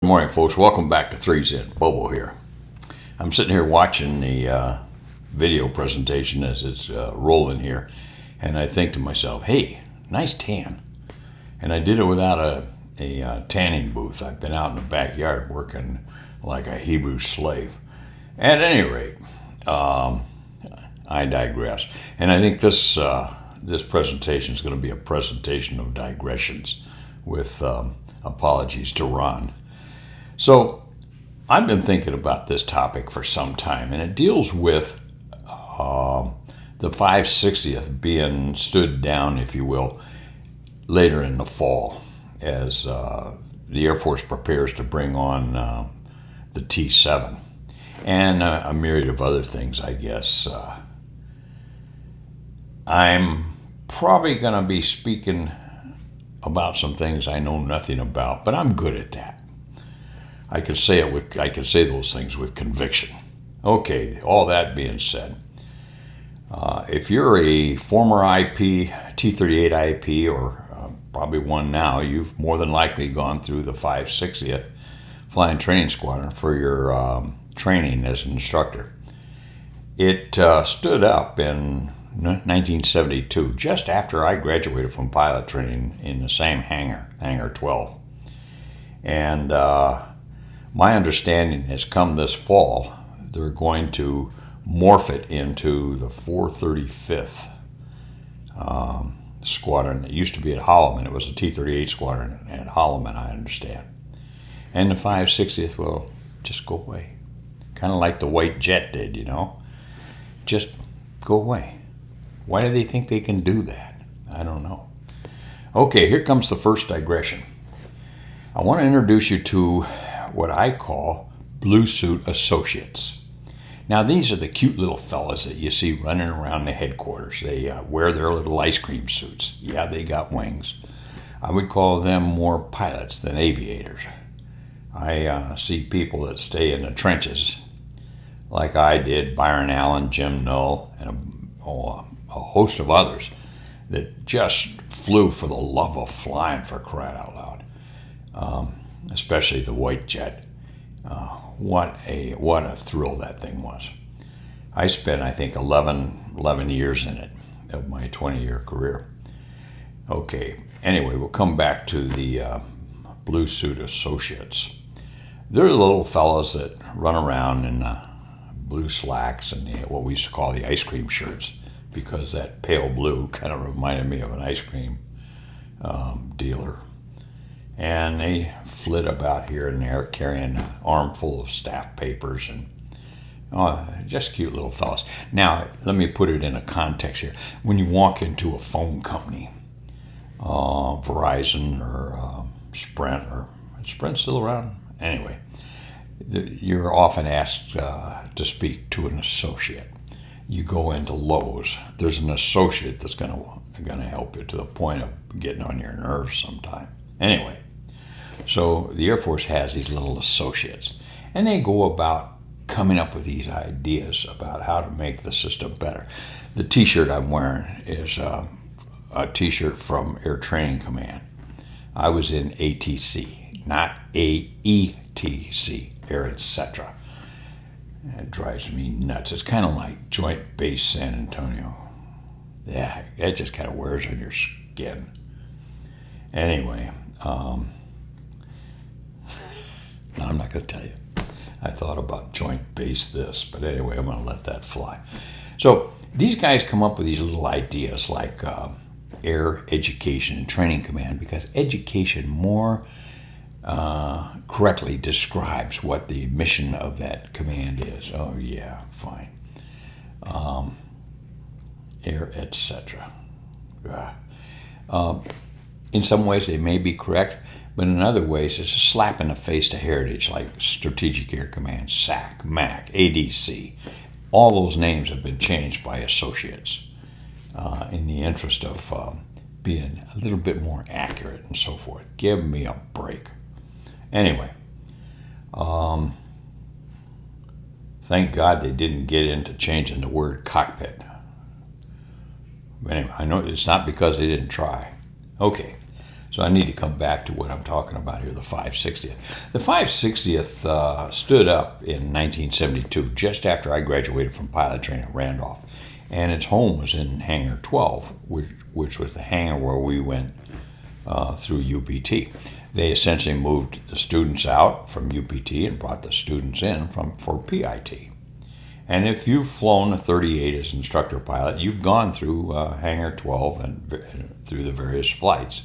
Good morning, folks. Welcome back to 3 Zen. Bobo here. I'm sitting here watching the video presentation as it's rolling here, and I think to myself, hey, nice tan. And I did it without a tanning booth. I've been out in the backyard working like a Hebrew slave. At any rate, I digress. And I think this presentation is going to be a presentation of digressions with apologies to Ron. So I've been thinking about this topic for some time, and it deals with the 560th being stood down, if you will, later in the fall as the Air Force prepares to bring on the T-7 and a myriad of other things, I guess. I'm probably going to be speaking about some things I know nothing about, but I'm good at that. I can say those things with conviction. Okay, all that being said, if you're a former IP, T-38 IP, or probably one now, you've more than likely gone through the 560th Flying Training Squadron for your training as an instructor. It stood up in 1972, just after I graduated from pilot training in the same hangar 12. And my understanding has come this fall, they're going to morph it into the 435th squadron. It used to be at Holloman. It was a T-38 squadron at Holloman, I understand. And the 560th will just go away. Kind of like the white jet did, Just go away. Why do they think they can do that? I don't know. Okay, here comes the first digression. I want to introduce you to what I call Blue Suit Associates. Now, these are the cute little fellas that you see running around the headquarters. They wear their little ice cream suits. Yeah, they got wings. I would call them more pilots than aviators. I see people that stay in the trenches, like I did, Byron Allen, Jim Null, and a host of others that just flew for the love of flying, for crying out loud. Especially the white jet. What a thrill that thing was. I spent, I think, 11 years in it of my 20-year career. Okay, anyway, we'll come back to the Blue Suit Associates. They're the little fellas that run around in blue slacks and what we used to call the ice cream shirts, because that pale blue kind of reminded me of an ice cream dealer. And they flit about here and there carrying an armful of staff papers and just cute little fellas. Now, let me put it in a context here. When you walk into a phone company, Verizon or Sprint, or is Sprint still around? Anyway, you're often asked to speak to an associate. You go into Lowe's, there's an associate that's going to help you to the point of getting on your nerves sometime. Anyway, so the Air Force has these little associates, and they go about coming up with these ideas about how to make the system better. The T-shirt I'm wearing is a T-shirt from Air Training Command. I was in ATC, not AETC, Air Etc. It drives me nuts. It's kind of like Joint Base San Antonio. Yeah, it just kind of wears on your skin. Anyway, no, I'm not going to tell you. I thought about Joint Base this, but anyway, I'm going to let that fly. So these guys come up with these little ideas like Air Education and Training Command, because education more correctly describes what the mission of that command is. Oh yeah, fine. Air Etc. In some ways they may be correct, but in other ways it's a slap in the face to heritage, like Strategic Air Command, SAC, MAC, ADC. All those names have been changed by associates in the interest of being a little bit more accurate and so forth. Give me a break. Anyway, thank God they didn't get into changing the word cockpit. But anyway, I know it's not because they didn't try. Okay, So I need to come back to what I'm talking about here, the 560th. The 560th stood up in 1972, just after I graduated from pilot training at Randolph. And its home was in Hangar 12, which was the hangar where we went through UPT. They essentially moved the students out from UPT and brought the students in for PIT. And if you've flown a 38 as instructor pilot, you've gone through Hangar 12 and through the various flights.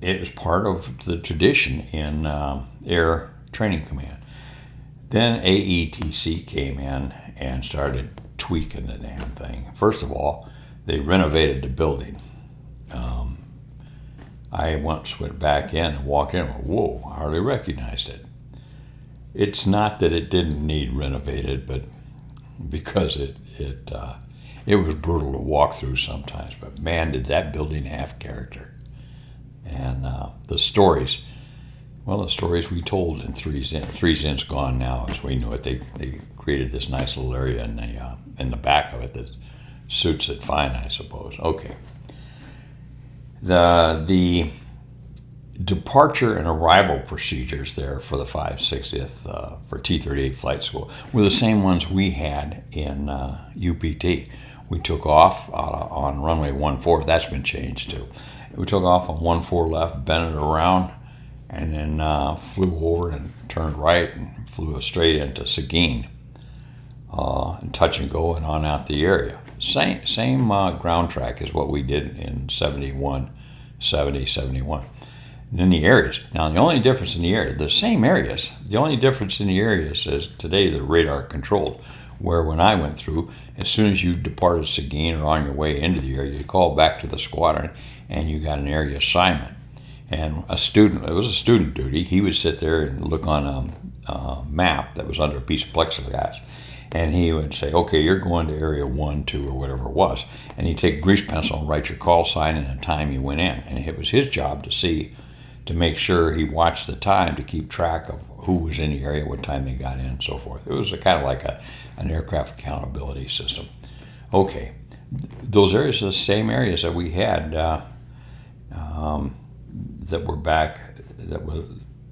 It was part of the tradition in Air Training Command. Then AETC came in and started tweaking the damn thing. First of all, they renovated the building. I once went back in and walked in and went, whoa, I hardly recognized it. It's not that it didn't need renovated, but because it was brutal to walk through sometimes. But man, did that building have character. And the stories we told in Three's Inn's gone now as we knew it. They created this nice little area in the back of it that suits it fine, I suppose. Okay. The departure and arrival procedures there for the 560th for T-38 flight school were the same ones we had in UPT. We took off on runway 14. That's been changed too. We took off on 14 left, bent it around, and then flew over and turned right and flew straight into Seguin and touch and go and on out the area. Same ground track as what we did in 71. And in the areas. Now, the only difference in the area, the same areas, the only difference in the areas is today they're radar controlled. Where when I went through, as soon as you departed Seguin or on your way into the area, you called back to the squadron and you got an area assignment. And it was a student duty. He would sit there and look on a map that was under a piece of plexiglass. And he would say, okay, you're going to area 1, 2, or whatever it was. And he'd take a grease pencil and write your call sign and the time you went in. And it was his job to make sure he watched the time to keep track of who was in the area, what time they got in, and so forth. It was kind of like an aircraft accountability system. Okay, those areas are the same areas that we had that were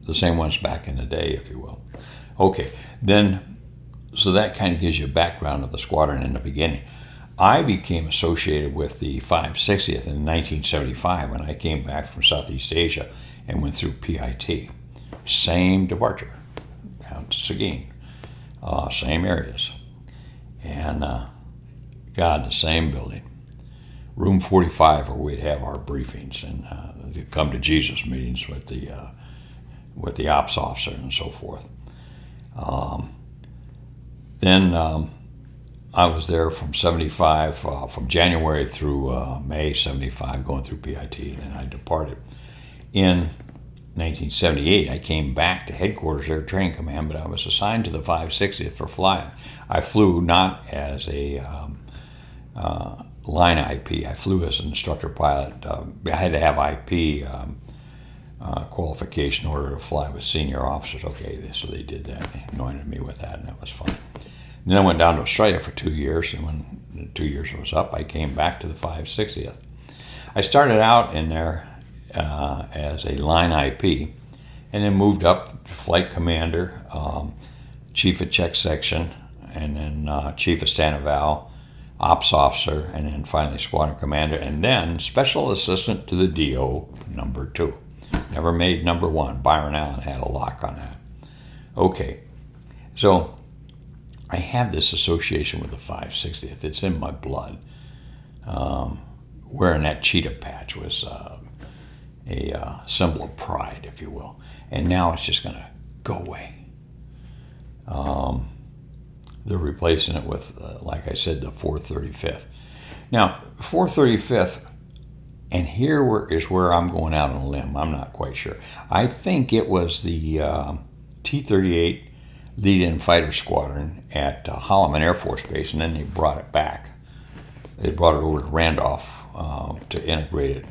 the same ones back in the day, if you will. Okay, so that kind of gives you a background of the squadron in the beginning. I became associated with the 560th in 1975 when I came back from Southeast Asia and went through PIT. Same departure, down to Seguin, same areas. And the same building. Room 45 where we'd have our briefings and the come to Jesus meetings with the ops officer and so forth. Then I was there from 75, from January through May 75, going through PIT, and then I departed. In 1978, I came back to headquarters Air Training Command, but I was assigned to the 560th for flying. I flew not as a line IP. I flew as an instructor pilot. I had to have IP qualification in order to fly with senior officers. Okay, so they did that. They anointed me with that, and that was fun. And then I went down to Australia for 2 years, and when the 2 years was up, I came back to the 560th. I started out in there as a line IP, and then moved up to flight commander, chief of check section, and then chief of stand eval, ops officer, and then finally squadron commander, and then special assistant to the DO number 2. Never made number 1. Byron Allen had a lock on that. Okay, so I have this association with the 560th. It's in my blood. Wearing that cheetah patch was a symbol of pride, if you will. And now it's just going to go away. They're replacing it with, like I said, the 435th. Now, 435th, and here is where I'm going out on a limb. I'm not quite sure. I think it was the T-38 lead-in fighter squadron at Holloman Air Force Base, and then they brought it back. They brought it over to Randolph to integrate it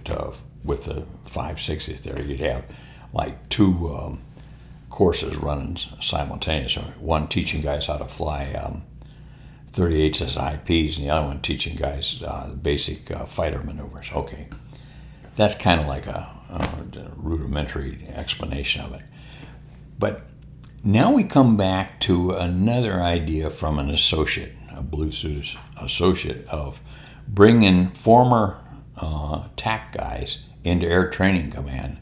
with the 560th there. You'd have like 2 courses running simultaneously. One teaching guys how to fly 38s as IPs, and the other one teaching guys basic fighter maneuvers. Okay. that's kind of like a rudimentary explanation of it. But now we come back to another idea from an associate, a Blue Suit associate, of bringing former TAC guys into Air Training Command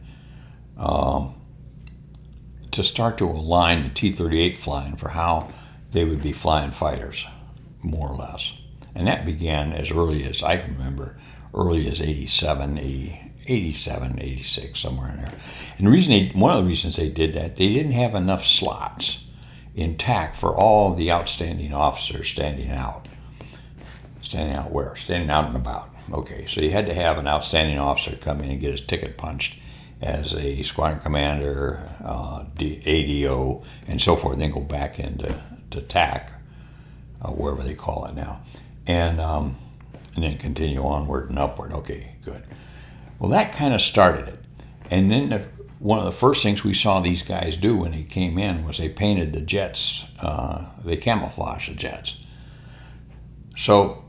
to start to align the T-38 flying for how they would be flying fighters, more or less. And that began as early as I can remember, early as 87, 86, somewhere in there. And the reason one of the reasons they did that, they didn't have enough slots in TAC for all the outstanding officers standing out. Standing out where? Standing out and about. Okay, so you had to have an outstanding officer come in and get his ticket punched as a squadron commander, ADO, and so forth, and then go back into TAC, wherever they call it now, and then continue onward and upward. Okay, good. Well, that kind of started it. And then one of the first things we saw these guys do when they came in was they painted the jets, they camouflaged the jets. So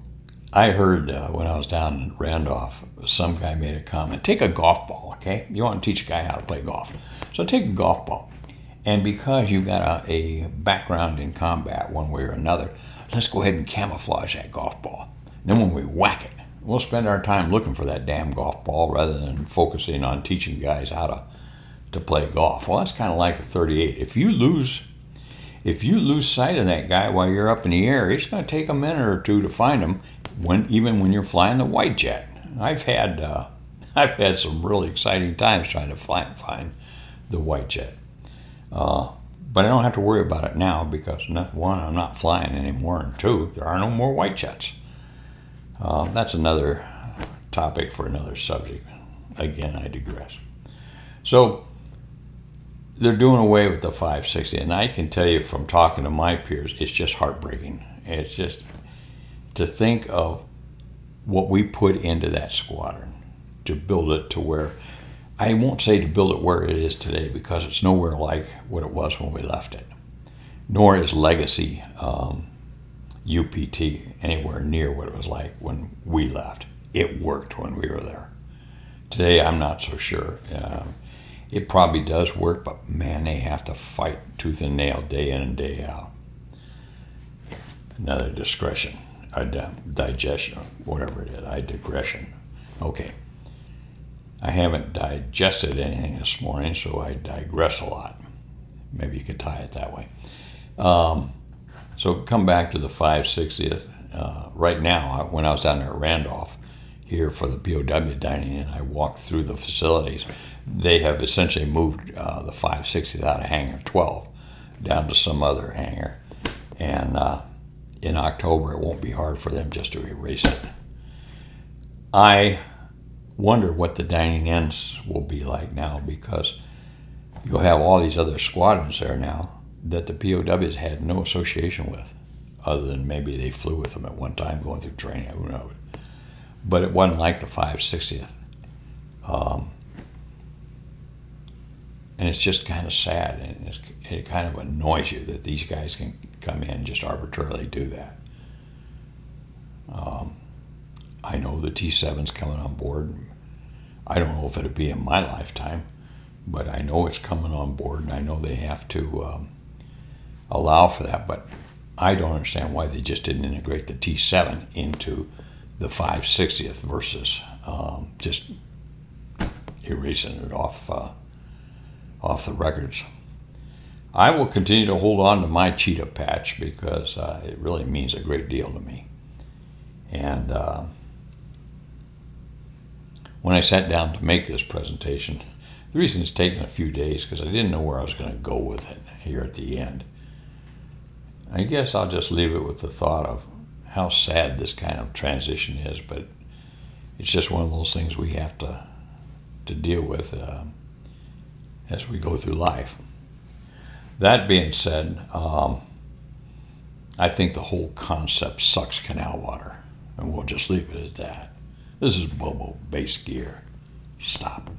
I heard when I was down in Randolph, some guy made a comment, take a golf ball, okay? You want to teach a guy how to play golf. So take a golf ball. And because you've got a background in combat one way or another, let's go ahead and camouflage that golf ball. And then when we whack it, we'll spend our time looking for that damn golf ball rather than focusing on teaching guys how to play golf. Well, that's kind of like the 38. If you lose sight of that guy while you're up in the air, it's going to take a minute or two to find him, even when you're flying the white jet. I've had some really exciting times trying to find the white jet. But I don't have to worry about it now because, one, I'm not flying anymore, and two, there are no more white jets. That's another topic for another subject. Again, I digress. So they're doing away with the 560, and I can tell you from talking to my peers, it's just heartbreaking. It's just to think of what we put into that squadron to build it to where, I won't say to build it where it is today because it's nowhere like what it was when we left it, nor is legacy UPT anywhere near what it was like when we left. It worked when we were there. Today, I'm not so sure. It probably does work, but man, they have to fight tooth and nail day in and day out. Another digression. Okay. I haven't digested anything this morning, so I digress a lot. Maybe you could tie it that way. So come back to the 560th. Right now, when I was down there at Randolph, here for the POW dining in, I walked through the facilities. They have essentially moved the 560th out of Hangar 12 down to some other hangar. And in October, it won't be hard for them just to erase it. I wonder what the dining ends will be like now, because you'll have all these other squadrons there now that the POWs had no association with, other than maybe they flew with them at one time going through training, who knows. But it wasn't like the 560th. And it's just kind of sad, and it kind of annoys you that these guys can come in and just arbitrarily do that. I know the T7's coming on board. I don't know if it'll be in my lifetime, but I know it's coming on board, and I know they have to allow for that. But I don't understand why they just didn't integrate the T7 into the 560th versus just erasing it off the records. I will continue to hold on to my Cheetah patch because it really means a great deal to me. And when I sat down to make this presentation, the reason it's taken a few days because I didn't know where I was going to go with it here at the end. I guess I'll just leave it with the thought of how sad this kind of transition is, but it's just one of those things we have to deal with as we go through life. That being said, I think the whole concept sucks canal water, and we'll just leave it at that. This is Bobo Base Gear. Stop.